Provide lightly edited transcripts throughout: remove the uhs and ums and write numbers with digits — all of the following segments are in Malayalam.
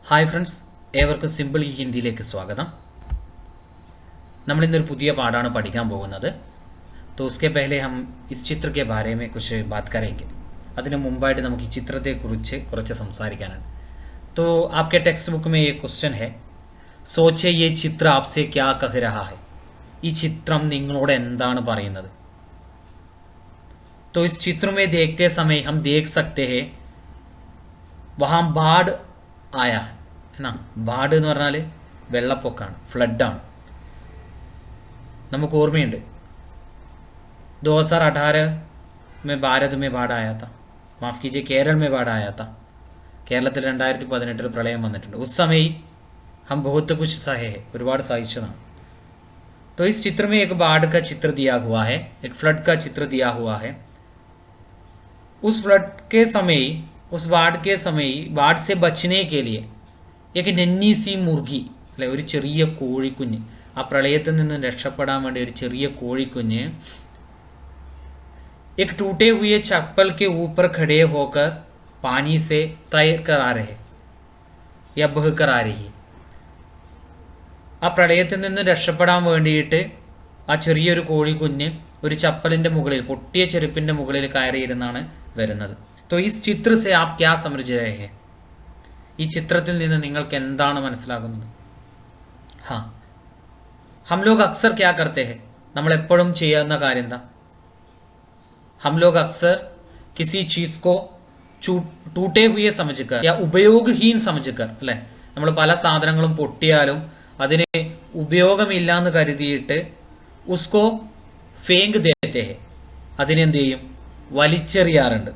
हाय फ्रेंड्स ഏവർക്കും സിമ്പിൾ ഹിന്ദിയിലേക്ക് സ്വാഗതം നമ്മൾ ഇന്നൊരു പുതിയ പാഠമാണ് പഠിക്കാൻ പോകുന്നത് तो उसके पहले हम इस चित्र के बारे में कुछ बात करेंगे അതിനു മുമ്പായിട്ട് നമുക്ക് ഈ ചിത്രത്തെക്കുറിച്ച് കുറച്ച് സംസാരിക്കാനാണ് तो आपके टेक्स्ट बुक में एक क्वेश्चन है सोचिए ये चित्र आपसे क्या कह रहा है ഈ ചിത്രം നിങ്ങളോട് എന്താണ് പറയുന്നത് तो इस चित्र में देखते समय हम देख सकते हैं वहां बाढ़ आया है ना बाढ़ എന്ന് പറഞ്ഞാൽ വെള്ളപ്പൊക്കാണ് ഫ്ലഡ് ആണ് നമുക്ക് ഓർമ്മയുണ്ട് 2018 में भारत में बाढ़ आया था माफ कीजिए केरल में बाढ़ आया था കേരളത്തിൽ 2018 പ്രളയം വന്നിട്ടുണ്ട് उस समय हम बहुत कुछ सहे हैं ഒരുപാട് സഹിച്ചതാണ് तो इस चित्र में एक बाढ़ का चित्र दिया हुआ है एक फ्लड का चित्र दिया हुआ है उस फ्लड के समय उस बाढ़ के समय बाढ़ से बचने के लिए एक नन्ही सी मुर्गी അല്ലെ ഒരു ചെറിയ കോഴിക്കുഞ്ഞ് ആ പ്രളയത്തിൽ നിന്ന് രക്ഷപ്പെടാൻ വേണ്ടി ഒരു ചെറിയ കോഴിക്കുഞ്ഞ് एक टूटे हुए चप्पल के ऊपर खड़े होकर पानी से तैर कर आ रहे या बह कर आ रही ആ പ്രളയത്തിൽ നിന്ന് രക്ഷപ്പെടാൻ വേണ്ടിയിട്ട് ആ ചെറിയൊരു കോഴിക്കുഞ്ഞ് ഒരു ചപ്പലിന്റെ മുകളിൽ പൊട്ടിയ ചെരുപ്പിന്റെ മുകളിൽ കയറിയിരുന്നാണ് വരുന്നത് तो इस चित्र से आप क्या समझ रहे हैं ഈ ചിത്രത്തിൽ നിന്ന് നിങ്ങൾക്ക് എന്താണ് മനസ്സിലാകുന്നത് हाँ हम लोग अक्सर क्या करते हैं നമ്മൾ എപ്പോഴും ചെയ്യുന്ന കാര്യം എന്താ हम लोग अक्सर किसी चीज को टूटे हुए समझकर या ഉപയോഗഹീൻ समझकर അല്ലെ നമ്മൾ പല സാധനങ്ങളും പൊട്ടിയാലും അതിന് ഉപയോഗമില്ലാന്ന് കരുതിയിട്ട് उसको फेंक देते हैं അതിനെന്ത് ചെയ്യും വലിച്ചെറിയാറുണ്ട്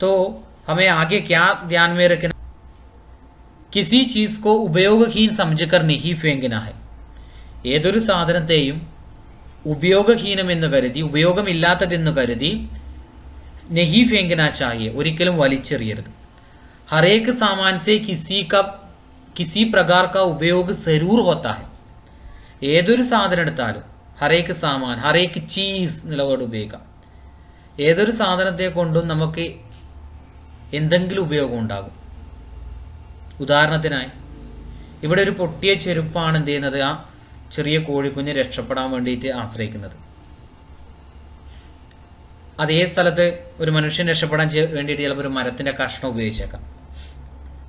तो हमें आगे क्या ध्यान में रखना किसी चीज को ഉപയോഗഹീൻ समझकर नहीं फेंकना है ഏതൊരു സാധനത്തെയും ഉപയോഗഹീനമെന്ന് കരുതി ഉപയോഗമില്ലാത്തതെന്ന് കരുതി नहीं फेंकना चाहिए ഒരിക്കലും വലിച്ചെറിയരുത് हर एक सामान से किसी प्रकार का उपयोग जरूर होता है ഏതൊരു സാധനം എടുത്താലും हर एक सामान हर एक चीज എന്നുള്ള വേർഡ് ഉപയോഗിക്കാം ഏതൊരു സാധനത്തെ കൊണ്ടും നമുക്ക് എന്തെങ്കിലും ഉപയോഗം ഉണ്ടാകും ഉദാഹരണത്തിനായി ഇവിടെ ഒരു പൊട്ടിയ ചെരുപ്പാണ് എന്ത് ചെയ്യുന്നത് ആ ചെറിയ കോഴിക്കുഞ്ഞ് രക്ഷപ്പെടാൻ വേണ്ടിയിട്ട് ആശ്രയിക്കുന്നത് അതേ സ്ഥലത്ത് ഒരു മനുഷ്യൻ രക്ഷപ്പെടാൻ വേണ്ടിയിട്ട് ചിലപ്പോൾ ഒരു മരത്തിന്റെ കഷ്ണം ഉപയോഗിച്ചേക്കാം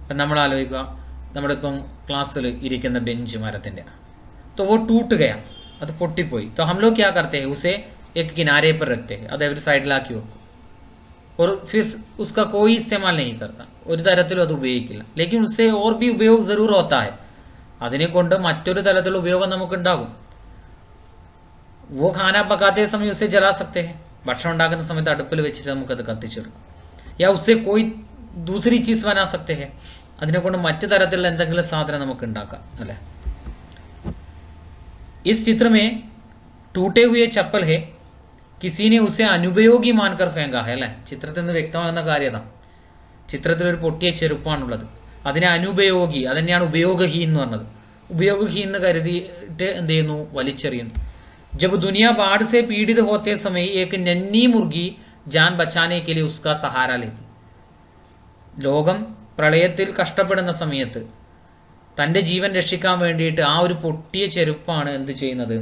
അപ്പം നമ്മൾ ആലോചിക്കുക നമ്മുടെ ഇപ്പം ക്ലാസ്സിൽ ഇരിക്കുന്ന ബെഞ്ച് മരത്തിന്റെ तो वो टूट गया അത് പൊട്ടിപ്പോയി तो हम लोग क्या करते हैं उसे एक किनारे पर रखते हैं അത് ഒരു സൈഡിലാക്കി വെക്കും और फिर उसका कोई इस्तेमाल नहीं करता ഒരു തരത്തിലും അത് ഉപയോഗിക്കില്ല लेकिन उससे और भी उपयोग जरूर होता है അതിനെ കൊണ്ട് മറ്റൊരു തരത്തിലുള്ള ഉപയോഗം നമുക്ക് ഉണ്ടാകും वो खाना पकाते समय उसे जला सकते हैं ഭക്ഷണം ഉണ്ടാക്കുന്ന സമയത്ത് അടുപ്പിൽ വെച്ചിട്ട് നമുക്കത് കത്തിച്ചെടുക്കാം या उससे कोई दूसरी चीज बना सकते हैं അതിനെ കൊണ്ട് മറ്റു തരത്തിലുള്ള എന്തെങ്കിലും സാധനം നമുക്ക് ഉണ്ടാക്കാം അല്ലേ इस चित्र में टूटे हुए चप्पल है किसी ने उसे अनुपयोगी मानकर फेंका है അല്ലെ ചിത്രത്തിൽ നിന്ന് വ്യക്തമാകുന്ന കാര്യത ചിത്രത്തിൽ ഒരു പൊട്ടിയ ചെരുപ്പാണുള്ളത് അതിനെ അനുപയോഗി അതന്നെയാണ് ഉപയോഗഹീൻ എന്ന് പറഞ്ഞത് ഉപയോഗഹീൻ എന്ന് കരുതിയിട്ട് എന്ത് ചെയ്യുന്നു വലിച്ചെറിയുന്നു जब दुनिया बाढ़ से पीड़ित होते समय एक नन्ही मुर्गी जान बचाने के लिए उसका सहारा लेती ലോകം പ്രളയത്തിൽ കഷ്ടപ്പെടുന്ന സമയത്ത് തന്റെ ജീവൻ രക്ഷിക്കാൻ വേണ്ടിയിട്ട് ആ ഒരു പൊട്ടിയ ചെരുപ്പാണ് എന്ത് ചെയ്യുന്നത്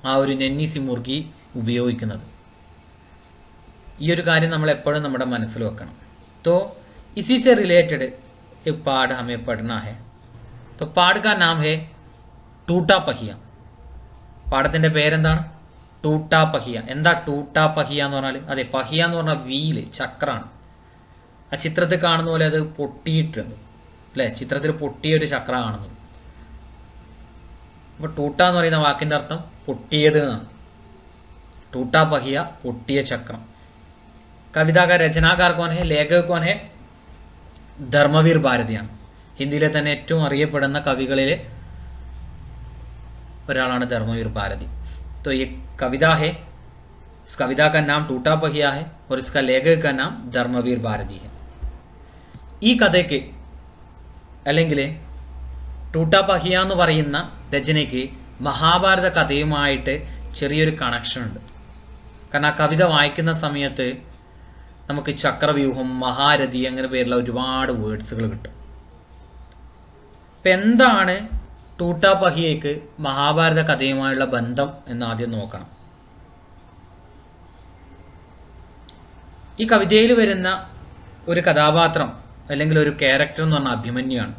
ആ ഒരു നന്നീസി മുർഗി ഉപയോഗിക്കുന്നത് ഈ ഒരു കാര്യം നമ്മൾ എപ്പോഴും നമ്മുടെ മനസ്സിൽ വെക്കണം तो इसी से रिलेटेड एक पाठ हमें पढ़ना है तो पाठ का नाम है टूटा पहिया പാഠത്തിന്റെ പേരെന്താണ് ടൂട്ടാ പഹിയ എന്താ ടൂട്ടാ പഹിയ എന്ന് പറഞ്ഞാൽ അതെ പഹിയ എന്ന് പറഞ്ഞാൽ വീല് ചക്രാണ് ആ ചിത്രത്തിൽ കാണുന്ന പോലെ അത് പൊട്ടിയിട്ടുണ്ട് അല്ലെ ചിത്രത്തിൽ പൊട്ടിയൊരു ചക്ര കാണുന്നു അപ്പൊ ടൂട്ട എന്ന് പറയുന്ന വാക്കിന്റെ അർത്ഥം പൊട്ടിയത് എന്നാണ് ടൂട്ടാ പഹിയ പൊട്ടിയ ചക്രം കവിതാ രചനാകാർ കോൻ ഹെ ലേഖക കോൻ ഹെ ധർമ്മവീർ ഭാരതിയാണ് ഹിന്ദിയിലെ തന്നെ ഏറ്റവും അറിയപ്പെടുന്ന കവികളിലെ ഒരാളാണ് ധർമ്മവീർ ഭാരതി तो ये कविता है इस कविता का नाम टूटा पहिया है और इसका लेखक का नाम धर्मवीर भारती है ഈ കഥയ്ക്ക് അല്ലെങ്കിൽ ടൂട്ടാ പഹിയ എന്ന് പറയുന്ന രചനയ്ക്ക് മഹാഭാരത കഥയുമായിട്ട് ചെറിയൊരു കണക്ഷൻ ഉണ്ട് കാരണം ആ കവിത വായിക്കുന്ന സമയത്ത് നമുക്ക് ചക്രവ്യൂഹം, മഹാരഥി അങ്ങനെ പേരുള്ള ഒരുപാട് വേർഡ്സുകൾ കിട്ടും. അപ്പം എന്താണ് ടൂട്ടാ പഹിയയ്ക്ക് മഹാഭാരത കഥയുമായുള്ള ബന്ധം എന്ന് ആദ്യം നോക്കണം. ഈ കവിതയിൽ വരുന്ന ഒരു കഥാപാത്രം അല്ലെങ്കിൽ ഒരു ക്യാരക്ടർ എന്ന് പറഞ്ഞാൽ അഭിമന്യുവാണ്.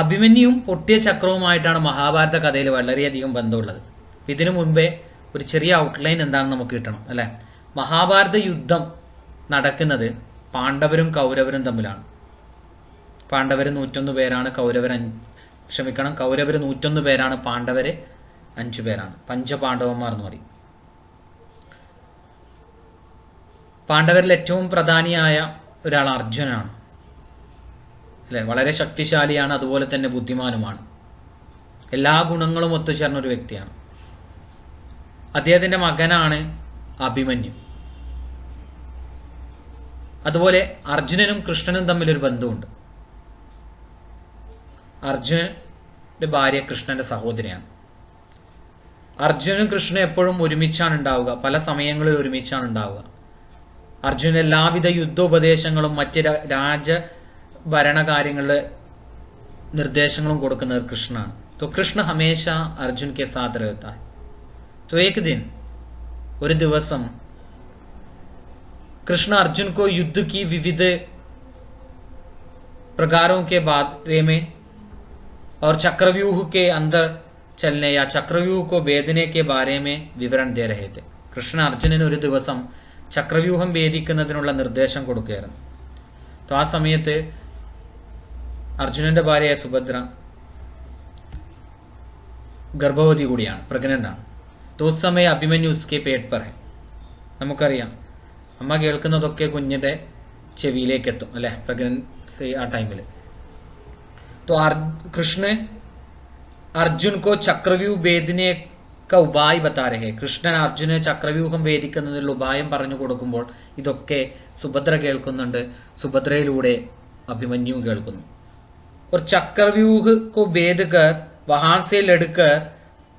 അഭിമന്യുവും പൊട്ടിയ ചക്രവുമായിട്ടാണ് മഹാഭാരത കഥയിൽ വളരെയധികം ബന്ധമുള്ളത്. ഇതിനു മുൻപേ ഒരു ചെറിയ ഔട്ട്ലൈൻ എന്താണെന്ന് നമുക്ക് കിട്ടണം അല്ലെ. മഹാഭാരത യുദ്ധം നടക്കുന്നത് പാണ്ഡവരും കൗരവരും തമ്മിലാണ്. പാണ്ഡവര് 101 പേരാണ്, കൗരവർ 101 പേരാണ്, പാണ്ഡവര് 5 പേരാണ്. പഞ്ചപാണ്ഡവന്മാർ എന്ന് പറയും. പാണ്ഡവരിൽ ഏറ്റവും പ്രധാനിയായ ഒരാൾ അർജുനാണ് അല്ലെ. വളരെ ശക്തിശാലിയാണ്, അതുപോലെ തന്നെ ബുദ്ധിമാനുമാണ്. എല്ലാ ഗുണങ്ങളും ഒത്തുചേർന്ന ഒരു വ്യക്തിയാണ്. അദ്ദേഹത്തിന്റെ മകനാണ് അഭിമന്യു. അതുപോലെ അർജുനനും കൃഷ്ണനും തമ്മിലൊരു ബന്ധമുണ്ട്. അർജുനന്റെ ഭാര്യ കൃഷ്ണന്റെ സഹോദരിയാണ്. അർജുനും കൃഷ്ണനും എപ്പോഴും ഒരുമിച്ചാണ് ഉണ്ടാവുക, പല സമയങ്ങളിൽ ഒരുമിച്ചാണ് ഉണ്ടാവുക. അർജുനന് എല്ലാവിധ യുദ്ധോപദേശങ്ങളും മറ്റ് രാജഭരണകാര്യങ്ങളുടെ നിർദ്ദേശങ്ങളും കൊടുക്കുന്നത് കൃഷ്ണനാണ്. तो कृष्ण हमेशा अर्जुन के साथ रहता है. तो एक दिन ഒരു ദിവസം कृष्ण अर्जुन को युद्ध की विविध प्रकारों के बारे में और चक्रव्यूह के अंदर चलने या चक्रव्यूह को भेदने के बारे में विवरण दे रहे थे. കൃഷ്ണ അർജുനന് ഒരു ദിവസം ചക്രവ്യൂഹം ഭേദിക്കുന്നതിനുള്ള നിർദ്ദേശം കൊടുക്കുകയായിരുന്നു. तो ആ സമയത്ത് അർജുനന്റെ ഭാര്യയായ സുഭദ്ര ഗർഭവതി കൂടിയാണ്, പ്രഗ്നന്റ് ആണ്. तो उस समय अभिमन्यु उसके पेट पर है. നമുക്കറിയാം അമ്മ കേൾക്കുന്നതൊക്കെ കുഞ്ഞിന്റെ ചെവിയിലേക്ക് എത്തും അല്ലെ, പ്രഗ്നൻസി ആ ടൈമിൽ. तो कृष्ण अर्जुन को चक्रव्यूह भेदने का उपाय बता रहे. കൃഷ്ണൻ അർജുനെ ചക്രവ്യൂഹം ഭേദിക്കുന്നതിനുള്ള ഉപായം പറഞ്ഞു കൊടുക്കുമ്പോൾ ഇതൊക്കെ സുഭദ്ര കേൾക്കുന്നുണ്ട്, സുഭദ്രയിലൂടെ അഭിമന്യു കേൾക്കുന്നു. और चक्रव्यूह को भेद कर वहां से लड़कर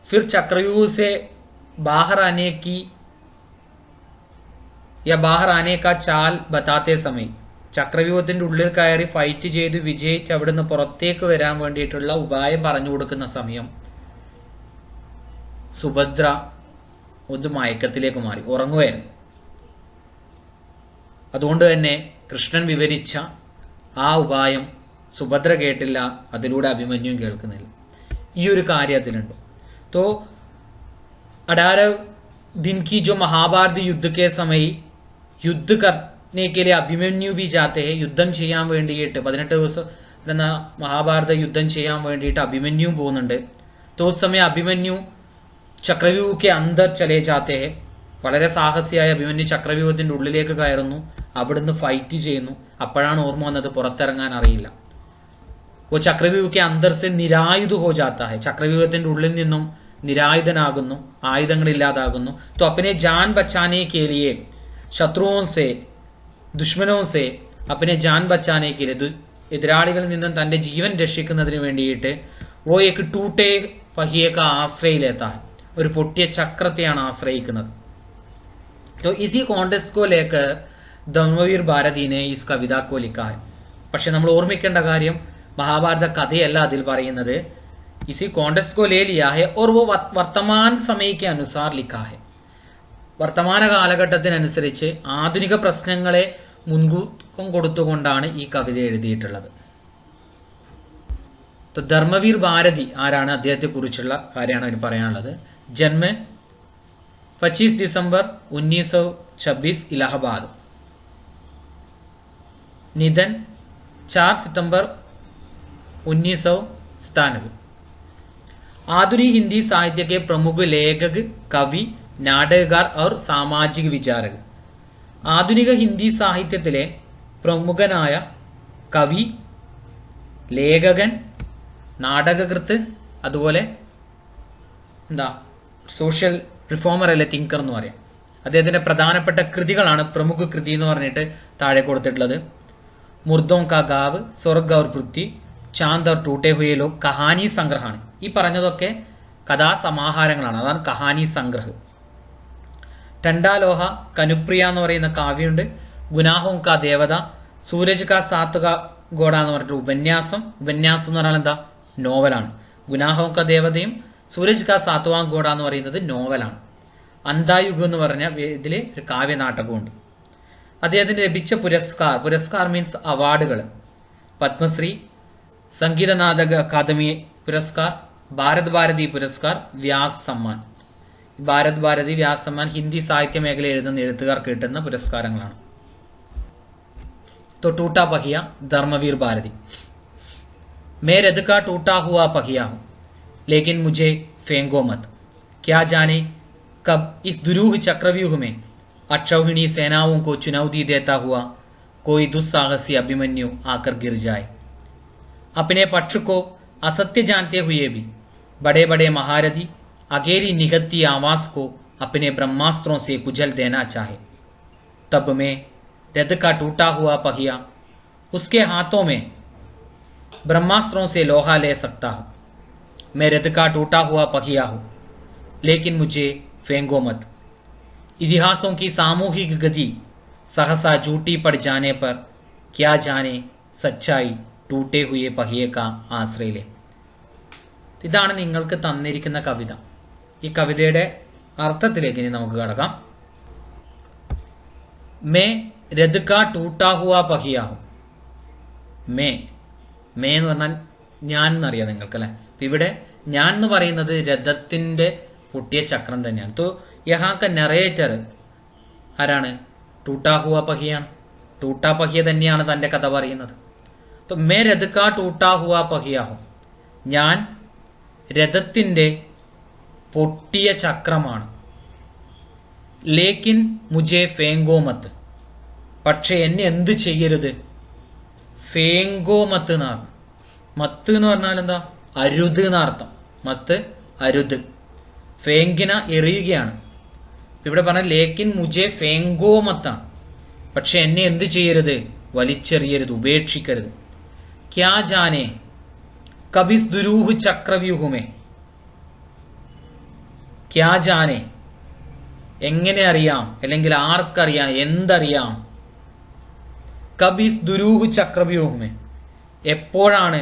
फिर चक्रव्यूह से बाहर आने की या बाहर आने का चाल बताते समय ചക്രവ്യൂഹത്തിന്റെ ഉള്ളിൽ കയറി ഫൈറ്റ് ചെയ്ത് വിജയിച്ച് അവിടുന്ന് പുറത്തേക്ക് വരാൻ വേണ്ടിയിട്ടുള്ള ഉപായം പറഞ്ഞു കൊടുക്കുന്ന സമയം സുഭദ്ര ഒന്ന് മയക്കത്തിലേക്ക് മാറി, ഉറങ്ങുകയായിരുന്നു. അതുകൊണ്ട് തന്നെ കൃഷ്ണൻ വിവരിച്ച ആ ഉപായം സുഭദ്ര കേട്ടില്ല, അതിലൂടെ അഭിമന്യു കേൾക്കുന്നില്ല. ഈ ഒരു കാര്യം അതിലുണ്ട്. तो 18 दिन की जो महाभारत युद्ध के समय युद्ध करने के लिए अभिमन्यु भी जाते हैं. യുദ്ധം ചെയ്യാൻ വേണ്ടിയിട്ട് 18 ദിവസം എന്ന മഹാഭാരത യുദ്ധം ചെയ്യാൻ വേണ്ടിയിട്ട് അഭിമന്യുവും പോകുന്നുണ്ട്. तो उस समय अभिमन्यु चक्रव्यूह के अंदर चले जाते हैं. വളരെ സാഹസിയായ അഭിമന്യു ചക്രവ്യൂഹത്തിന്റെ ഉള്ളിലേക്ക് കയറുന്നു, അവിടുന്ന് ഫൈറ്റ് ചെയ്യുന്നു. അപ്പോഴാണ് ഓർമ്മ വന്നത് പുറത്തിറങ്ങാൻ അറിയില്ല. वो चक्रव्यूह के अंदर से निरायुध हो जाता है. ചക്രവ്യൂഹത്തിന്റെ ഉള്ളിൽ നിന്നും നിരായുധനാകുന്നു, ആയുധങ്ങളില്ലാതാകുന്നു. तो अपने जान बचाने के लिए शत्रुओं से दुश्मनों से अपने जान बचाने के लिए എതിരാളികളിൽ നിന്നും തന്റെ ജീവൻ രക്ഷിക്കുന്നതിന് വേണ്ടിയിട്ട് वो एक टूटे पहिए का आश्रय लेता है. ഒരു പൊട്ടിയ ചക്രത്തെയാണ് ആശ്രയിക്കുന്നത്. तो इसी कॉन्टेक्स्ट को लेकर ധർമ്മവീർ ഭാരതി ने इस कविता को लिखा है. പക്ഷെ നമ്മൾ ഓർമ്മിക്കേണ്ട കാര്യം മഹാഭാരത കഥയല്ല അതിൽ പറയുന്നത്. इसी कॉन्टेक्स्ट को ले लिया है और वो वर्तमान समय के अनुसार लिखा है. വർത്തമാന കാലഘട്ടത്തിനനുസരിച്ച് ആധുനിക പ്രശ്നങ്ങളെ മുൻതൂക്കം കൊടുത്തുകൊണ്ടാണ് ഈ കവിത എഴുതിയിട്ടുള്ളത്. तो ധർമ്മവീർ ഭാരതി ആരാണ്, അദ്ദേഹത്തെ കുറിച്ചുള്ള കാര്യമാണ് അതിന് പറയാനുള്ളത്. ജന്മ 25 दिसंबर 1926 इलाहाबाद. निधन 4 सितंबर 1997. आधुनिक हिंदी साहित्य के प्रमुख लेखक, कवि, നാടകകാർ और സാമാജിക വിചാരകർ. ആധുനിക ഹിന്ദി സാഹിത്യത്തിലെ പ്രമുഖനായ കവി, ലേഖകൻ, നാടകകൃത്ത്, അതുപോലെ സോഷ്യൽ റിഫോമർ അല്ലെ തിങ്കർ എന്ന് പറയാം. അദ്ദേഹത്തിന്റെ പ്രധാനപ്പെട്ട കൃതികളാണ് പ്രമുഖ കൃതി എന്ന് പറഞ്ഞിട്ട് താഴെ കൊടുത്തിട്ടുള്ളത്. മുർദോं का गाव, स्वर्ग और पृथ्वी, चांद और टूटे हुए लोग, കഹാനി സംഗ്രഹാണ്. ഈ പറഞ്ഞതൊക്കെ കഥാസമാഹാരങ്ങളാണ്, അതാണ് കഹാനി സംഗ്രഹ്. ടണ്ടാലോഹ കനുപ്രിയ എന്ന് പറയുന്ന കാവ്യമുണ്ട്. ഗുനാഹോം കാ ദേവത, സൂരജ് കാ സാത്ത് കാ ഗോഡ എന്ന് പറഞ്ഞിട്ട് ഉപന്യാസം എന്ന് പറഞ്ഞാൽ എന്താ, നോവലാണ്. ഗുനാഹോം കാ ദേവതയും സൂരജ് കാ സാത്വാ ഗോഡ എന്ന് പറയുന്നത് നോവലാണ്. അന്തായുഗ് എന്ന് പറഞ്ഞ ഇതിൽ ഒരു കാവ്യനാടകമുണ്ട്. അദ്ദേഹത്തിന് ലഭിച്ച പുരസ്കാർ മീൻസ് അവാർഡുകൾ: പത്മശ്രീ, സംഗീത നാടക അക്കാദമി പുരസ്കാർ, ഭാരത് ഭാരതി പുരസ്കാർ, വ്യാസ് സമ്മാൻ. ഭാരത് ഭാരതി, വ്യാസ് സമ്മാൻ ഹിന്ദി സാഹിത്യ മേഖല എഴുതുന്ന എഴുത്തുകാർക്ക് കിട്ടുന്ന പുരസ്കാരങ്ങളാണ്. तो टूटा पहिया धर्मवीर भारती. मैं रद का टूटा हुआ पहिया हूं, लेकिन मुझे फेंको मत. क्या जाने कब इस दुरूह चक्रव्यूह में अक्षौहिणी सेनाओं को चुनौती देता हुआ कोई दुस्साहसी अभिमन्यु आकर गिर जाए. अपने पक्ष को असत्य जानते हुए भी बड़े बड़े महारथी अकेली निगत्ती आवाज को अपने ब्रह्मास्त्रों से कुचल देना चाहे, तब मैं रथ का टूटा हुआ पहिया उसके हाथों में ब्रह्मास्त्रों से लोहा ले सकता हूं. मैं रथ का टूटा हुआ पहिया हूं, लेकिन मुझे फेंको मत. इतिहासों की सामूहिक गति सहसा झूठी पड़ जाने पर क्या जाने सच्चाई टूटे हुए पहिए का ആശ്രയ ले. ഇതാണ് നിങ്ങൾക്ക് തന്നിരിക്കുന്ന കവിത. ഈ കവിതയുടെ അർത്ഥത്തിലേക്ക് ഇനി നമുക്ക് കടക്കാം. മേ രഥ് കാ ടൂട്ടാ ഹുവാ പഹിയാ ഹും. മേ എന്ന് പറഞ്ഞാൽ ഞാൻ എന്നറിയാം നിങ്ങൾക്ക് അല്ലെ. ഇവിടെ ഞാൻ എന്ന് പറയുന്നത് രഥത്തിന്റെ പൊട്ടിയ ചക്രം തന്നെയാണ്. തോ യഹാക്ക നറേറ്റർ ആരാണ്? ടൂട്ടാ ഹുവാ പഹിയാണ്. ടൂട്ടാ പഹിയ തന്നെയാണ് തന്റെ കഥ പറയുന്നത്. തോ മേ രഥ് കാ ടൂട്ടാ ഹുവാ പഹിയാ ഹും. ഞാൻ രഥത്തിന്റെ പൊട്ടിയ ചക്രമാണ്. ലേക്കിൻ മുജെ ഫേങ്കോ മത്ത്. പക്ഷെ എന്നെ എന്ത് ചെയ്യരുത്. ഫേങ്കോ മത്ത് എന്നർത്ഥം. മത്ത് എന്ന് പറഞ്ഞാൽ എന്താ? അരുത് എന്നർത്ഥം. മത്ത് അരുത്. ഫേങ്കിന എറിയുകയാണ്. ഇവിടെ പറഞ്ഞ ലേക്കിൻ മുജെ ഫേങ്കോ മത്താണ്. പക്ഷെ എന്നെ എന്ത് ചെയ്യരുത്? വലിച്ചെറിയരുത്, ഉപേക്ഷിക്കരുത്. ക്യാ ജാനെ കബിസ് ദുരൂഹ് ചക്രവ്യൂഹുമേ. ക്യാ ജാനെ എങ്ങനെ അറിയാം, അല്ലെങ്കിൽ ആർക്കറിയാം, എന്തറിയാം. കബിസ് ദുരൂഹ് ചക്രവ്യൂഹുമേ എപ്പോഴാണ്.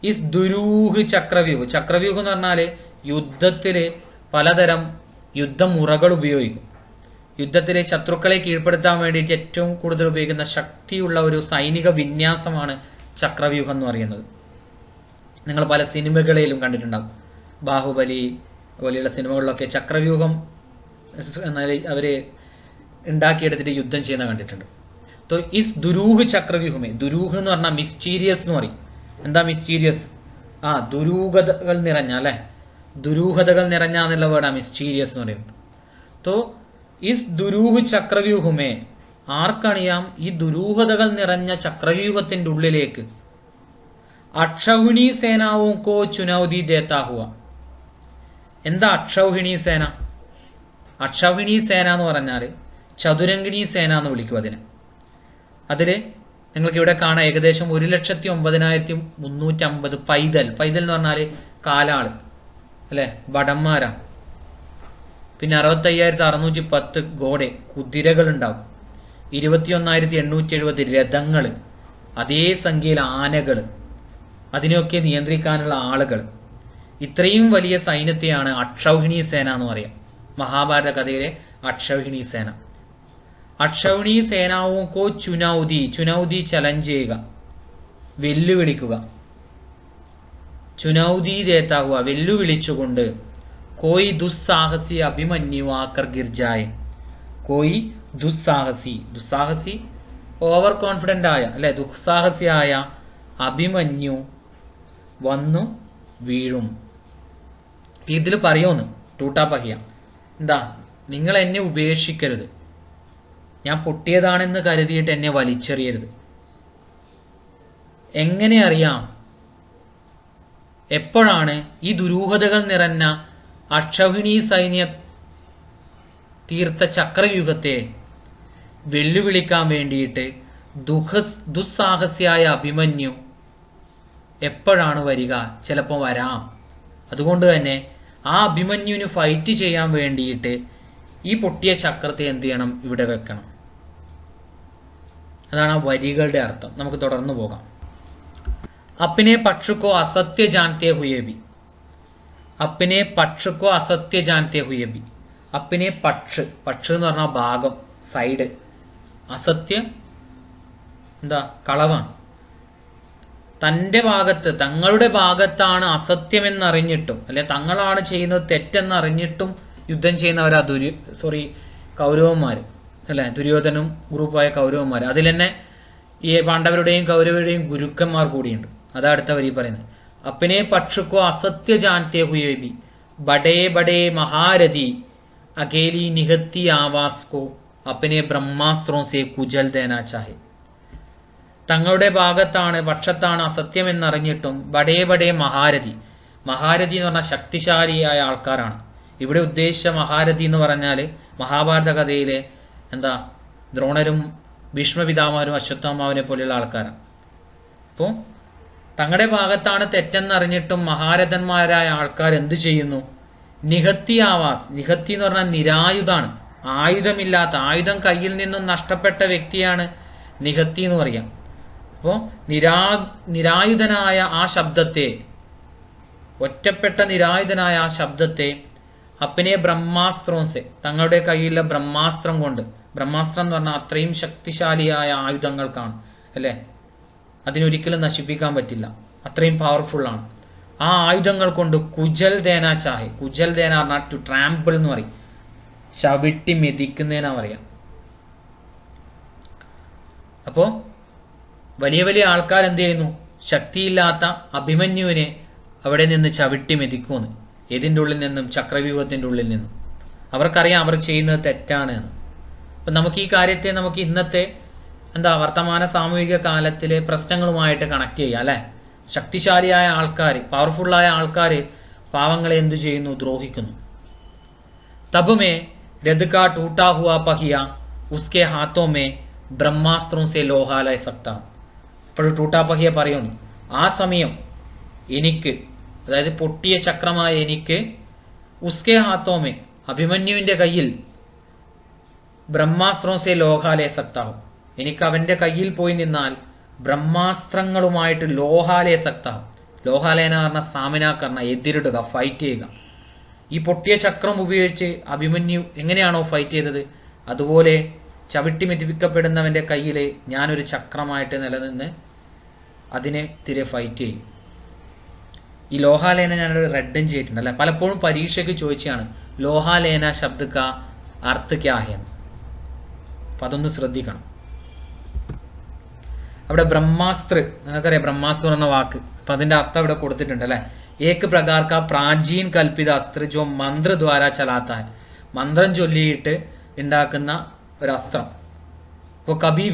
ഇസ് ദുരൂഹ് ചക്രവ്യൂഹ്. ചക്രവ്യൂഹം എന്ന് പറഞ്ഞാല് യുദ്ധത്തില് പലതരം യുദ്ധമുറകൾ ഉപയോഗിക്കും. യുദ്ധത്തിലെ ശത്രുക്കളെ കീഴ്പ്പെടുത്താൻ വേണ്ടിയിട്ട് ഏറ്റവും കൂടുതൽ ഉപയോഗിക്കുന്ന ശക്തിയുള്ള ഒരു സൈനിക വിന്യാസമാണ് ചക്രവ്യൂഹം എന്ന് പറയുന്നത്. നിങ്ങൾ പല സിനിമകളിലും കണ്ടിട്ടുണ്ടാവും. ബാഹുബലി പോലെയുള്ള സിനിമകളിലൊക്കെ ചക്രവ്യൂഹം അവര് ഉണ്ടാക്കിയെടുത്തിട്ട് യുദ്ധം ചെയ്യുന്ന കണ്ടിട്ടുണ്ട്. तो इस दुरूह चक्रव्यूह में, दुरूഹ് എന്ന് പറഞ്ഞാൽ മിസ്റ്റീരിയസ് എന്ന് പറയും. എന്താ മിസ്റ്റീരിയസ്? ദുരൂഹതകൾ നിറഞ്ഞ അല്ലെ, ദുരൂഹതകൾ നിറഞ്ഞ എന്നുള്ള വേർഡാ മിസ്റ്റീരിയസ് എന്ന് പറയുന്നത്. तो इस दुरूह चक्रव्यूह में ആർക്കറിയാം ഈ ദുരൂഹതകൾ നിറഞ്ഞ ചക്രവ്യൂഹത്തിന്റെ ഉള്ളിലേക്ക് അക്ഷൗഹിണി സേനാവോ കോ ചുനൗതി ദേത്താ ഹുവ. എന്താ അക്ഷൗഹിണി സേന? അക്ഷൗഹിണി സേന എന്ന് പറഞ്ഞാൽ ചതുരംഗിണി സേന എന്ന് വിളിക്കും അതിനെ. അതില് നിങ്ങൾക്ക് ഇവിടെ കാണാം ഏകദേശം 1,09,350 പൈതൽ. പൈതൽ എന്ന് പറഞ്ഞാല് കാലാള് അല്ലെ, ഭടന്മാരാ. പിന്നെ 65,610 ഗോഡെ കുതിരകൾ ഉണ്ടാവും. 21,870 രഥങ്ങള്, അതേ സംഖ്യയിൽ ആനകള്, അതിനെയൊക്കെ നിയന്ത്രിക്കാനുള്ള ആളുകൾ. ഇത്രയും വലിയ സൈന്യത്തെയാണ് അക്ഷൗഹിണി സേന എന്ന് പറയാം. മഹാഭാരത കഥയിലെ അക്ഷൗഹിണി സേന. അക്ഷൗഹിണി സേനാവോ കോ ചുനൗതി. ചുനൗതി ചലഞ്ച് ചെയ്യുക, വെല്ലുവിളിക്കുക. ചുനൗതി ദേത്താഹുവ വെല്ലുവിളിച്ചുകൊണ്ട്. കോയി ദുസ്സാഹസി അഭിമന്യുവാക്കർ ഗിർജായ്. കോയി ദുസ്സാഹസി. ദുസ്സാഹസി ഓവർ കോൺഫിഡന്റ് ആയ അല്ലെ, ദുസ്സാഹസിയായ അഭിമന്യു വന്നു വീഴും. ഇതിൽ പറയുന്നു ടൂട്ടാ പഹിയ എന്താ, നിങ്ങൾ എന്നെ ഉപേക്ഷിക്കരുത്. ഞാൻ പൊട്ടിയതാണെന്ന് കരുതിയിട്ട് എന്നെ വലിച്ചെറിയരുത്. എങ്ങനെ അറിയാം? എപ്പോഴാണ് ഈ ദുരൂഹതകൾ നിറഞ്ഞ അക്ഷൗഹിണി സൈന്യ തീർത്ത ചക്രയുഗത്തെ വെല്ലുവിളിക്കാൻ വേണ്ടിയിട്ട് ദുസ്സാഹസ്യായ അഭിമന്യു എപ്പോഴാണ് വരിക? ചിലപ്പോൾ വരാം. അതുകൊണ്ട് തന്നെ ആ അഭിമന്യുവിന് ഫൈറ്റ് ചെയ്യാൻ വേണ്ടിയിട്ട് ഈ പൊട്ടിയ ചക്രത്തെ എന്ത് ചെയ്യണം? ഇവിടെ വെക്കണം. അതാണ് ആ വരികളുടെ അർത്ഥം. നമുക്ക് തുടർന്ന് പോകാം. അപ്പിനെ പക്ഷുക്കോ അസത്യ ജാൻതേ ഹുയേ ഭി. അപ്പിനെ പക്ഷുക്കോ അസത്യ ജാൻതേ ഹുയേ ഭി. അപ്പിനെ പക്ഷ് എന്ന് പറഞ്ഞാൽ ഭാഗം, സൈഡ്. അസത്യ എന്താ? കളവാണ്. തന്റെ ഭാഗത്ത്, തങ്ങളുടെ ഭാഗത്താണ് അസത്യമെന്നറിഞ്ഞിട്ടും, അല്ലെ തങ്ങളാണ് ചെയ്യുന്നത് തെറ്റെന്നറിഞ്ഞിട്ടും യുദ്ധം ചെയ്യുന്നവരാ കൗരവന്മാര്, അല്ലെ ദുര്യോധനും ഗ്രൂപ്പായ കൗരവന്മാര്. അതിൽ തന്നെ ഈ പാണ്ഡവരുടെയും കൗരവരുടെയും ഗുരുക്കന്മാർ കൂടിയുണ്ട്. അതാ അടുത്ത വരി പറയുന്നത്. അപ്പനെ പക്ഷുക്കോ അസത്യ ജാൻതേ ഹുയേ ഭി ബഡേ ബഡേ മഹാരഥി അകേലി നിഹത്തി ആവാസ് കോ അപ്പനെ ബ്രഹ്മാസ്ത്രോ സേ കുജൽ ദേനാ ചാഹെ. തങ്ങളുടെ ഭാഗത്താണ്, പക്ഷത്താണ് അസത്യം എന്നറിഞ്ഞിട്ടും ബഡേ ബഡേ മഹാരഥി എന്ന് പറഞ്ഞാൽ ശക്തിശാലിയായ ആൾക്കാരാണ്. ഇവിടെ ഉദ്ദേശിച്ച മഹാരഥി എന്ന് പറഞ്ഞാല് മഹാഭാരത കഥയിലെ എന്താ ദ്രോണരും ഭീഷ്മപിതാമഹരും അശ്വത്ഥാമാവിനെ പോലെയുള്ള ആൾക്കാരാണ്. അപ്പോൾ തങ്ങളുടെ ഭാഗത്താണ് തെറ്റെന്നറിഞ്ഞിട്ടും മഹാരഥന്മാരായ ആൾക്കാർ എന്ത് ചെയ്യുന്നു? നിഹത്തി ആവാസ്. നിഹത്തി എന്ന് പറഞ്ഞാൽ നിരായുധാണ്, ആയുധമില്ലാത്ത, ആയുധം കയ്യിൽ നിന്നും നഷ്ടപ്പെട്ട വ്യക്തിയാണ് നിഹത്തി എന്ന് പറയാം. അപ്പോൾ നിരായുധനായ ആ ശബ്ദത്തെ, ഒറ്റപ്പെട്ട നിരായുധനായ ആ ശബ്ദത്തെ അപ്പനെ ബ്രഹ്മാസ്ത്രോസെ, തങ്ങളുടെ കയ്യിലുള്ള ബ്രഹ്മാസ്ത്രം കൊണ്ട്, ബ്രഹ്മാസ്ത്രം എന്ന് പറഞ്ഞാൽ അത്രയും ശക്തിശാലിയായ ആയുധങ്ങൾക്കാണ്, അല്ലെ? അതിനൊരിക്കലും നശിപ്പിക്കാൻ പറ്റില്ല, അത്രയും പവർഫുൾ ആണ്. ആ ആയുധങ്ങൾ കൊണ്ട് കുജൽ ദേന ചാഹെ. കുജൽ ദേന പറഞ്ഞാൽ ടു ട്രാമ്പിൾ എന്ന് പറയും, ചവിട്ടി മെതിക്കുന്നതിനാ പറയാം. അപ്പോ വലിയ വലിയ ആൾക്കാർ എന്ത് ചെയ്യുന്നു? ശക്തിയില്ലാത്ത അഭിമന്യുവിനെ അവിടെ നിന്ന് ചവിട്ടി മെതിക്കുമെന്ന്. ഏതിൻ്റെ ഉള്ളിൽ നിന്നും? ചക്രവ്യൂഹത്തിന്റെ ഉള്ളിൽ നിന്നും. അവർക്കറിയാം അവർ ചെയ്യുന്നത് തെറ്റാണ് എന്ന്. അപ്പൊ നമുക്ക് ഈ കാര്യത്തെ നമുക്ക് ഇന്നത്തെ വർത്തമാന സാമൂഹിക കാലത്തിലെ പ്രശ്നങ്ങളുമായിട്ട് കണക്ട് ചെയ്യാം, അല്ലെ? ശക്തിശാലിയായ ആൾക്കാർ, പവർഫുള്ളായ ആൾക്കാർ പാവങ്ങളെ എന്തു ചെയ്യുന്നു? ദ്രോഹിക്കുന്നു. തബ് മേ രഥ് കാ ടൂട്ടാ ഹുവാ പഹിയ ഉസ്കെ ഹാത്തോ മേ ബ്രഹ്മാസ്ത്രോം സെ ലോഹാ ലയ സക്താ. അപ്പോൾ ടൂട്ടാ പഹിയ പറയുന്നു, ആ സമയം എനിക്ക്, അതായത് പൊട്ടിയ ചക്രമായ എനിക്ക്, ഉസ്കെ ഹാത്തോ മേ അഭിമന്യുവിന്റെ കയ്യിൽ, ബ്രഹ്മാസ്ത്രോം സെ ലോഹാ ലയ സക്താഹും, എനിക്ക് അവന്റെ കയ്യിൽ പോയി നിന്നാൽ ബ്രഹ്മാസ്ത്രങ്ങളുമായിട്ട് ലോഹാലയ സക്താഹും. ലോഹാലയന പറഞ്ഞ സാമിനാക്കർണ, എതിരിടുക, ഫൈറ്റ് ചെയ്യുക. ഈ പൊട്ടിയ ചക്രം ഉപയോഗിച്ച് അഭിമന്യു എങ്ങനെയാണോ ഫൈറ്റ് ചെയ്തത്, അതുപോലെ ചവിട്ടി മെതിപ്പിക്കപ്പെടുന്നവന്റെ കയ്യില് ഞാനൊരു ചക്രമായിട്ട് നിലനിന്ന് അതിനെ തിരെ ഫൈറ്റ് ചെയ്യും. ഈ ലോഹാലേന ഞാനൊരു റെഡും ചെയ്തിട്ടുണ്ട്, അല്ലെ? പലപ്പോഴും പരീക്ഷയ്ക്ക് ചോദിച്ചാണ് ലോഹാലേന ശബ്ദ കാ അർത്ഥ ക്യാ ഹെ എന്ന്. അപ്പൊ അതൊന്ന് ശ്രദ്ധിക്കണം. അവിടെ ബ്രഹ്മാസ്ത്ര, നിങ്ങൾക്കറിയാം ബ്രഹ്മാസ്ത്ര എന്ന വാക്ക്, അപ്പൊ അതിന്റെ അർത്ഥം ഇവിടെ കൊടുത്തിട്ടുണ്ട്, അല്ലെ? ഏക് പ്രകാർ കാ പ്രാചീൻ കൽപ്പിത അസ്ത്ര ജോ മന്ത്ര ദ്വാര ചലാത്ത ഹെ. മന്ത്രം ചൊല്ലിയിട്ട് ഉണ്ടാക്കുന്ന ഒരു അസ്ത്രം. ഇപ്പൊ കബി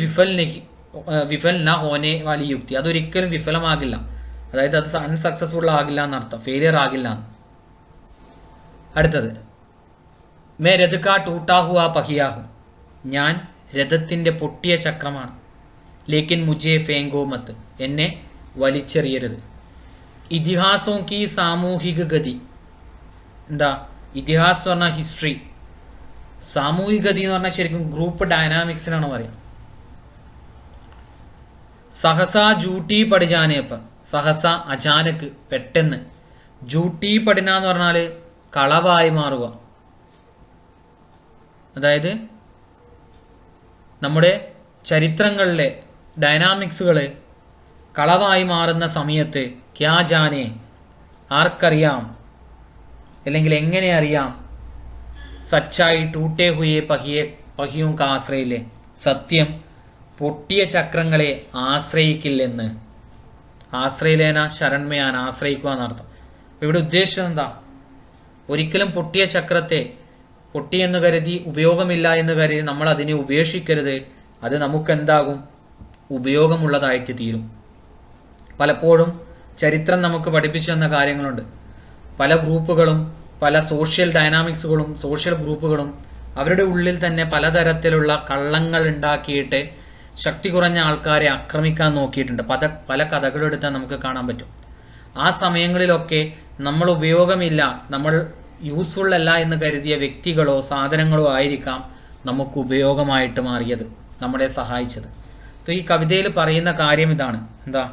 വിഫൽ ന ഹോനെ വാലി യുക്തി, അതൊരിക്കലും വിഫലമാകില്ല, അതായത് അത് അൺസക്സസ്ഫുൾ ആകില്ല എന്നർത്ഥം, ഫെയിലിയർ ആകില്ല. അടുത്തത് മേ രഥ് കാ ടൂട്ടാ ഹുവാ പഹിയാഹു, ഞാൻ രഥത്തിന്റെ പൊട്ടിയ ചക്രമാണ്. ലേക്കിൻ മുജേ ഫേങ്കോ മത്ത്, എന്നെ വലിച്ചെറിയരുത്. ഇതിഹാസോ കി സാമൂഹിക ഗതി. എന്താ ഇതിഹാസം പറഞ്ഞാൽ ഹിസ്റ്ററി, സാമൂഹിക ഗതി എന്ന് പറഞ്ഞാൽ ശരിക്കും ഗ്രൂപ്പ് ഡൈനാമിക്സിനാണ് പറയാം. സഹസ ജൂട്ടി പഠിജാനേപ്പ, സഹസ അചാനക്ക്, പെട്ടെന്ന്. ജൂട്ടി പഠന എന്ന് പറഞ്ഞാല് കളവായി മാറുക, അതായത് നമ്മുടെ ചരിത്രങ്ങളിലെ ഡൈനാമിക്സുകള് കളവായി മാറുന്ന സമയത്ത് ക്യാ ജാനെ, ആർക്കറിയാം, അല്ലെങ്കിൽ എങ്ങനെ അറിയാം, സച്ചായി ടൂട്ടേ ഹുയെ പഹിയും കാശ്രയിലെ, സത്യം പൊട്ടിയ ചക്രങ്ങളെ ആശ്രയിക്കില്ലെന്ന്. ആശ്രയിലേന ശരൺമയാൻ, ആശ്രയിക്കുക എന്നർത്ഥം. ഇവിടെ ഉദ്ദേശിച്ചത് എന്താ? ഒരിക്കലും പൊട്ടിയ ചക്രത്തെ പൊട്ടിയെന്ന് കരുതി, ഉപയോഗമില്ല എന്ന് കരുതി നമ്മൾ അതിനെ ഉപേക്ഷിക്കരുത്. അത് നമുക്കെന്താകും? ഉപയോഗമുള്ളതായിട്ട് തീരും. പലപ്പോഴും ചരിത്രം നമുക്ക് പഠിപ്പിച്ചു തന്ന കാര്യങ്ങളുണ്ട്. പല ഗ്രൂപ്പുകളും, പല സോഷ്യൽ ഡൈനാമിക്സുകളും, സോഷ്യൽ ഗ്രൂപ്പുകളും അവരുടെ ഉള്ളിൽ തന്നെ പലതരത്തിലുള്ള കള്ളങ്ങൾ ഉണ്ടാക്കിയിട്ട് ശക്തി കുറഞ്ഞ ആൾക്കാരെ ആക്രമിക്കാൻ നോക്കിയിട്ടുണ്ട്. പല കഥകളെടുത്താൽ നമുക്ക് കാണാൻ പറ്റും. ആ സമയങ്ങളിലൊക്കെ നമ്മൾ ഉപയോഗമില്ല, നമ്മൾ യൂസ്ഫുൾ അല്ല എന്ന് കരുതിയ വ്യക്തികളോ സാധനങ്ങളോ ആയിരിക്കാം നമുക്ക് ഉപയോഗമായിട്ട് മാറിയത്, നമ്മളെ സഹായിച്ചത്. ഈ കവിതയിൽ പറയുന്ന കാര്യം ഇതാണ്. എന്താ?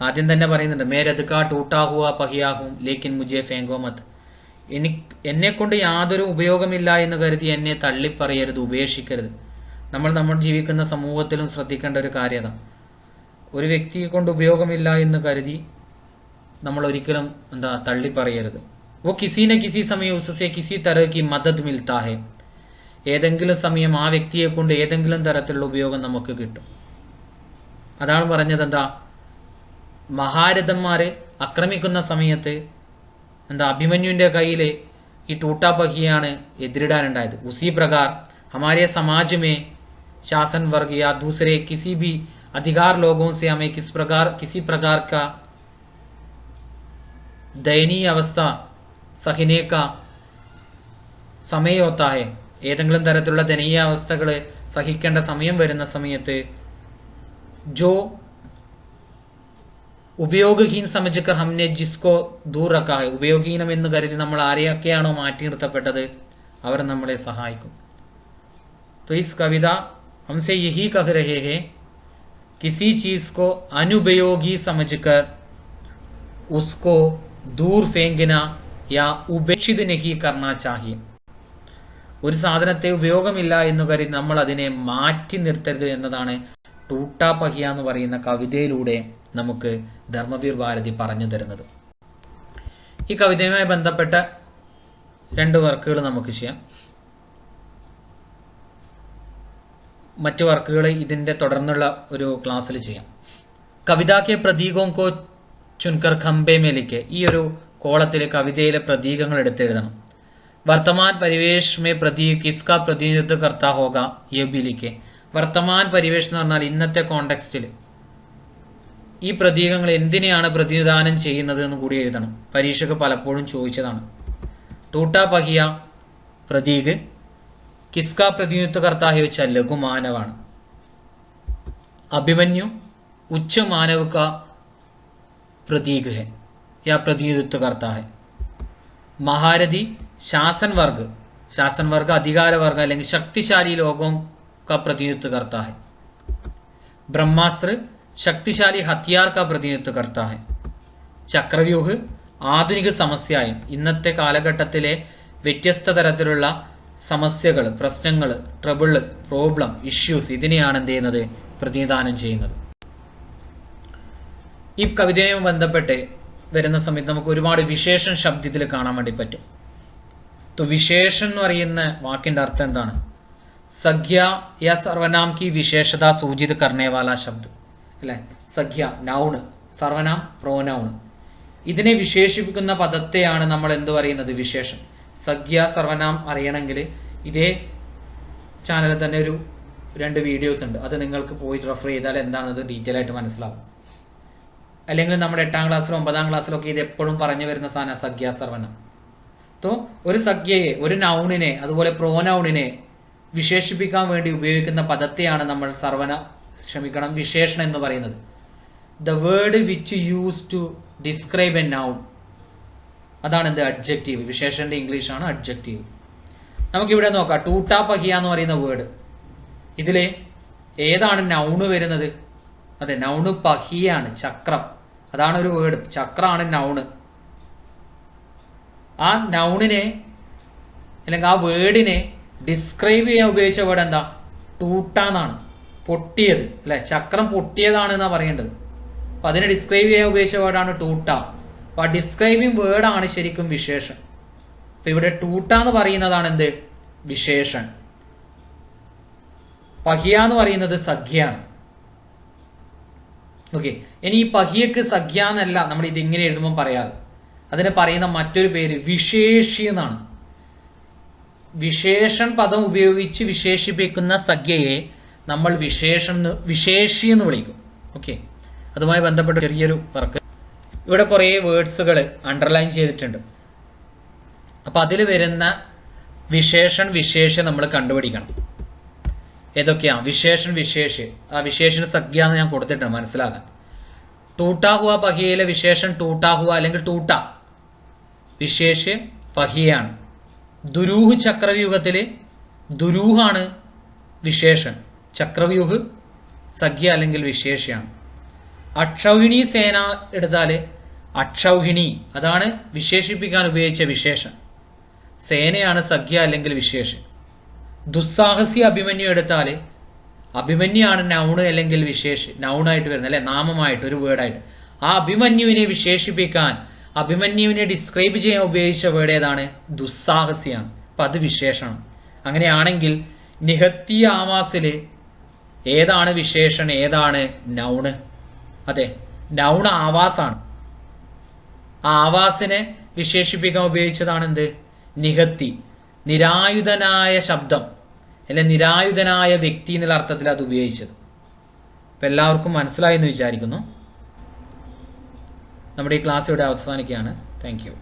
ആദ്യം തന്നെ പറയുന്നുണ്ട്, മേരദ്കാ ടൂട്ടാ ഹുവാ പഹിയാഹും ലേക്കിൻ മുജെ ഫേങ്കോ മത്. എന്നെ കൊണ്ട് യാതൊരു ഉപയോഗമില്ല എന്ന് കരുതി എന്നെ തള്ളിപ്പറയരുത്, ഉപേക്ഷിക്കരുത്. നമ്മൾ ജീവിക്കുന്ന സമൂഹത്തിലും ശ്രദ്ധിക്കേണ്ട ഒരു കാര്യത. ഒരു വ്യക്തിയെ കൊണ്ട് ഉപയോഗമില്ല എന്ന് കരുതി നമ്മൾ ഒരിക്കലും തള്ളിപ്പറയരുത്. वो किसी न किसी समय उससे किसी तरह की मदद मिलता है. ഏതെങ്കിലും സമയം ആ വ്യക്തിയെ കൊണ്ട് ഏതെങ്കിലും തരത്തിലുള്ള ഉപയോഗം നമുക്ക് കിട്ടും. അതാണ് പറഞ്ഞത്. മഹാരഥന്മാരെ ആക്രമിക്കുന്ന സമയത്ത് അഭിമന്യുവിന്റെ കയ്യിൽ ഈ ടൂട്ടാ പഹിയാണ് എതിരിടാനുണ്ടായത്. उसी प्रकार हमारे समाज में शासन वर्ग या दूसरे किसी भी अधिकार लोगों से हमें किसी प्रकार का दयनीय अवस्था सहने का समय होता है. ഏതെങ്കിലും തരത്തിലുള്ള ദയനീയ അവസ്ഥകൾ സഹിക്കേണ്ട സമയം വരുന്ന സമയത്ത് जो ഉപയോഗഹീൻ സമജ്കർ ഹംനെ ജിസ്കോ ദൂർ റക്കാ ഹൈ, ഉപയോഗഹീനം എന്ന് കരുതി നമ്മൾ ആരെയൊക്കെയാണോ മാറ്റി നിർത്തപ്പെട്ടത് അവർ നമ്മളെ സഹായിക്കും. तो इस कविता हमसे यही कह रहे हैं, किसी चीज को अनुपयोगी समझकर उसको दूर फेंकना या उपेक्षित नहीं करना चाहिए. ഒരു സാധനത്തെ ഉപയോഗമില്ല എന്ന് കരുതി നമ്മൾ അതിനെ മാറ്റി നിർത്തരുത് എന്നതാണ് ടൂട്ടാ പഹിയ എന്ന് പറയുന്ന കവിതയിലൂടെ നമുക്ക് ധർമ്മവീർ ഭാരതി പറഞ്ഞു തരുന്നത്. ഈ കവിതയുമായി ബന്ധപ്പെട്ട 2 വർക്കുകൾ നമുക്ക് ചെയ്യാം. മറ്റു വർക്കുകൾ ഇതിന്റെ തുടർന്നുള്ള ഒരു ക്ലാസ്സിൽ ചെയ്യാം. കവിതാക്കെ പ്രതീകോം കോ ചുൻകർ ഖംബെ മേ ലിഖെ. ഈ ഒരു കോളത്തിലെ കവിതയിലെ പ്രതീകങ്ങൾ എടുത്തെഴുതണം. വർത്തമാൻ പരിവേഷ് മേ പ്രതീക് കിസ്കാ പ്രതിനിധിത്വ കർത്താ ഹോഗ യേ ഭി ലിഖെ. വർത്തമാൻ പരിവേഷ് എന്ന് പറഞ്ഞാൽ ഇന്നത്തെ കോണ്ടെക്സ്റ്റിൽ ഈ പ്രതീകങ്ങൾ എന്തിനെയാണ് പ്രതിനിധാനം ചെയ്യുന്നത് എന്ന് കൂടി എഴുതണം. പരീക്ഷയ്ക്ക് പലപ്പോഴും ചോദിച്ചതാണ്. ടൂട്ടാ പഹിയ പ്രതീക്, കിസ്കാ പ്രതിനിധിത്വ കർത്താ ഹെ വെച്ചാൽ ലഘുമാനവാണ്. അഭിമന്യു ഉच्च मानव का प्रतीक है या प्रतिनिधित्व करता है. महारथी शासन वर्ग अधिकार वर्ग അല്ലെങ്കിൽ शक्तिशाली लोगों का प्रतिनिधित्व करता है. ब्रह्मास्त्र शक्तिशाली हथियार का प्रतिनिधित्व करता है. ചക്രവ്യൂഹ ആധുനിക സമസ്യയും ഇന്നത്തെ കാലഘട്ടത്തിലെ വ്യത്യസ്ത തരത്തിലുള്ള സമസ്യകൾ, പ്രശ്നങ്ങൾ, പ്രോബ്ലം, ഇഷ്യൂസ് ഇതിനെയാണ് എന്ത് ചെയ്യുന്നത്? പ്രതിനിധാനം ചെയ്യുന്നത്. ഈ കവിതയുമായി ബന്ധപ്പെട്ട് വരുന്ന സമയത്ത് നമുക്ക് ഒരുപാട് വിശേഷൺ ശബ്ദത്തിൽ കാണാൻ വേണ്ടി പറ്റും. വിശേഷൻ എന്ന് പറയുന്ന വാക്കിന്റെ അർത്ഥം എന്താണ്? സഖ്യ യാ സർവനാം കി വിശേഷത സൂചിത കർണേവാല ശബ്ദം അല്ലെ? സഖ്യ നൗണ്, സർവനാം പ്രോനൗണ്. ഇതിനെ വിശേഷിപ്പിക്കുന്ന പദത്തെയാണ് നമ്മൾ എന്ത് പറയുന്നത്? വിശേഷൻ. സഖ്യ സർവനാം അറിയണമെങ്കിൽ ഇതേ ചാനലിൽ തന്നെ ഒരു 2 വീഡിയോസ് ഉണ്ട്. അത് നിങ്ങൾക്ക് പോയി റെഫർ ചെയ്താൽ എന്താണെന്നത് ഡീറ്റെയിൽ ആയിട്ട് മനസ്സിലാവും. അല്ലെങ്കിൽ നമ്മുടെ 8ാം ക്ലാസ്സിലോ 9ാം ക്ലാസ്സിലോ ഒക്കെ ഇത് എപ്പോഴും പറഞ്ഞു വരുന്ന സാധനം സഖ്യ സർവനാം. ഒരു സഖ്യയെ, ഒരു നൗണിനെ, അതുപോലെ പ്രോനൗണിനെ വിശേഷിപ്പിക്കാൻ വേണ്ടി ഉപയോഗിക്കുന്ന പദത്തെയാണ് നമ്മൾ വിശേഷണം എന്ന് പറയുന്നത്. The word which use to describe a noun, അതാണ് എന്ത്? അഡ്ജക്റ്റീവ്. വിശേഷന്റെ ഇംഗ്ലീഷ് ആണ് അഡ്ജക്റ്റീവ്. നമുക്കിവിടെ നോക്കാം. ടൂട്ടാ പഹിയ എന്ന് പറയുന്ന വേർഡ്, ഇതില് ഏതാണ് നൗണ് വരുന്നത്? അതെ, നൗണ് പഹിയാണ്, ചക്രം. അതാണ് ഒരു വേർഡ്. ചക്രമാണ് നൗണ്. ആ നൗണിനെ അല്ലെങ്കിൽ ആ വേർഡിനെ ഡിസ്ക്രൈബ് ചെയ്യാൻ ഉപയോഗിച്ച വേർഡ് എന്താ? ടൂട്ടാന്നാണ്. പൊട്ടിയത് അല്ലെ? ചക്രം പൊട്ടിയതാണ് എന്നാ പറയേണ്ടത്. അപ്പൊ അതിനെ ഡിസ്ക്രൈബ് ചെയ്യാൻ ഉപയോഗിച്ച വേർഡാണ് ടൂട്ട. അപ്പൊ ആ ഡിസ്ക്രൈബിങ് വേർഡാണ് ശരിക്കും വിശേഷൻ. അപ്പൊ ഇവിടെ ടൂട്ട എന്ന് പറയുന്നതാണ് എന്ത്? വിശേഷൻ. പഹിയ എന്ന് പറയുന്നത് സഖ്യാണ്. ഓക്കെ, ഇനി ഈ പഹിയക്ക് സഖ്യ എന്നല്ല നമ്മൾ ഇത് ഇങ്ങനെ എഴുതുമ്പോൾ പറയാറ്. അതിന് പറയുന്ന മറ്റൊരു പേര് വിശേഷി എന്നാണ്. വിശേഷൺ പദം ഉപയോഗിച്ച് വിശേഷിപ്പിക്കുന്ന സഖ്യയെ നമ്മൾ വിശേഷി എന്ന് വിളിക്കും. ഓക്കെ, അതുമായി ബന്ധപ്പെട്ട ചെറിയൊരു വർക്ക്. ഇവിടെ കുറെ വേർഡ്സുകൾ അണ്ടർലൈൻ ചെയ്തിട്ടുണ്ട്. അപ്പൊ അതിൽ വരുന്ന വിശേഷം നമ്മൾ കണ്ടുപിടിക്കണം. ഏതൊക്കെയാ വിശേഷൻ? ആ വിശേഷന് സഖ്യ എന്ന് ഞാൻ കൊടുത്തിട്ടുണ്ട് മനസ്സിലാക്കാൻ. ടൂട്ടാ ഹുവ പഹിയയിലെ വിശേഷൻ ടൂട്ടാ ഹുവ അല്ലെങ്കിൽ ടൂട്ട. വിശേഷ്യ ഫഹിയാണ്. ദുരൂഹ് ചക്രവ്യൂഹത്തില് ദുരൂഹാണ് വിശേഷൻ, ചക്രവ്യൂഹ് സഖ്യ അല്ലെങ്കിൽ വിശേഷ്യാണ്. അക്ഷൗഹിണി സേന എടുത്താല് അക്ഷൗഹിണി അതാണ് വിശേഷിപ്പിക്കാൻ ഉപയോഗിച്ച വിശേഷൻ, സേനയാണ് സഖ്യ അല്ലെങ്കിൽ വിശേഷൻ. ദുസ്സാഹസി അഭിമന്യു എടുത്താല് അഭിമന്യാണ് നൗണ് അല്ലെങ്കിൽ നൗണായിട്ട് വരുന്നത് അല്ലെ, നാമമായിട്ട് ഒരു വേർഡായിട്ട്. ആ അഭിമന്യുവിനെ വിശേഷിപ്പിക്കാൻ, അഭിമന്യുവിനെ ഡിസ്ക്രൈബ് ചെയ്യാൻ ഉപയോഗിച്ച വേർഡ് ഏതാണ്? ദുസ്സാഹസിയാണ്. അപ്പൊ അത് വിശേഷണം. അങ്ങനെയാണെങ്കിൽ നിഹത്തി ആവാസില് ഏതാണ് വിശേഷൺ, ഏതാണ് നൗണ്? അതെ, നൗൺ ആവാസാണ്. ആ ആവാസിനെ വിശേഷിപ്പിക്കാൻ ഉപയോഗിച്ചതാണ് എന്ത്? നിഹത്തി. നിരായുധനായ ശബ്ദം അല്ലെ നിരായുധനായ വ്യക്തി എന്നുള്ള അർത്ഥത്തിൽ അത് ഉപയോഗിച്ചത്. അപ്പൊ എല്ലാവർക്കും മനസ്സിലായി എന്ന് വിചാരിക്കുന്നു. നമ്മുടെ ഈ ക്ലാസ് ഇവിടെ അവസാനിക്കുകയാണ്. Thank you.